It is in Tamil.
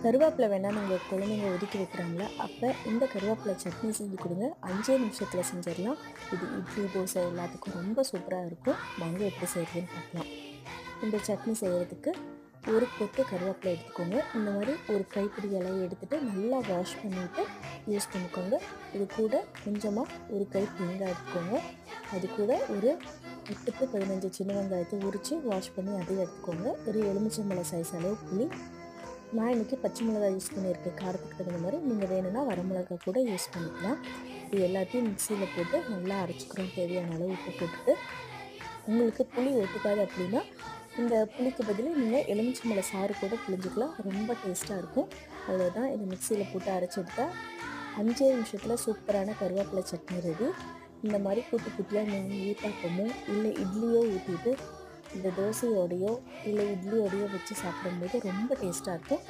கருவேப்பிலை வேணால் நாங்கள் குழந்தைங்க ஒதுக்கி வைக்கிறாங்களா, அப்போ இந்த கருவேப்பிலை சட்னி செஞ்சு கொடுங்க. 5 நிமிஷத்தில் செஞ்சிடலாம். இது இட்லி தோசை எல்லாத்துக்கும் ரொம்ப சூப்பராக இருக்கும். வாங்க எப்படி செய்கிறதுன்னு பார்க்கலாம். இந்த சட்னி செய்கிறதுக்கு ஒரு கொத்து கருவேப்பிலை எடுத்துக்கோங்க. இந்த மாதிரி ஒரு கைப்பிடி இலையை எடுத்துகிட்டு நல்லா வாஷ் பண்ணிவிட்டு யூஸ் பண்ணிக்கோங்க. இது கூட கொஞ்சமாக ஒரு கை தேங்காய் எடுத்துக்கோங்க. அது கூட ஒரு 10 to 15 சின்ன வெங்காயத்தை உரித்து வாஷ் பண்ணி அதையும் எடுத்துக்கோங்க. ஒரு எலுமிச்சம்பழம் சைஸ் அளவு புளி. நான் இன்றைக்கி பச்சை மிளகாய் யூஸ் பண்ணியிருக்கேன். காரத்துக்கு தகுந்த மாதிரி நீங்கள் வேணும்னா வரமிளகாய் கூட யூஸ் பண்ணிக்கலாம். இது எல்லாத்தையும் மிக்சியில் போட்டு நல்லா அரைச்சிக்கிறோம். தேவையான அளவு உப்பு போட்டுட்டு, உங்களுக்கு புளி ஒத்துக்காது அப்படின்னா இந்த புளிக்கு பதில் நீங்கள் எலுமிச்சம்பழம் சாறு கூட புளிஞ்சிக்கலாம். ரொம்ப டேஸ்ட்டாக இருக்கும். அவ்வளோதான். இதை மிக்சியில் போட்டு அரைச்சி எடுத்தால் 5 நிமிஷத்தில் சூப்பரான கருவேப்பிலை சட்னி ரெடி. இந்த மாதிரி குட்டி குட்டியாக நீங்கள் ஊத்தாப்பமோ இல்லை இட்லியோ ஊற்றிட்டு இந்த தோசையோடையோ இல்லை இட்லியோடையோ வச்சு சாப்பிடும்போது ரொம்ப டேஸ்ட்டாக இருக்கும்.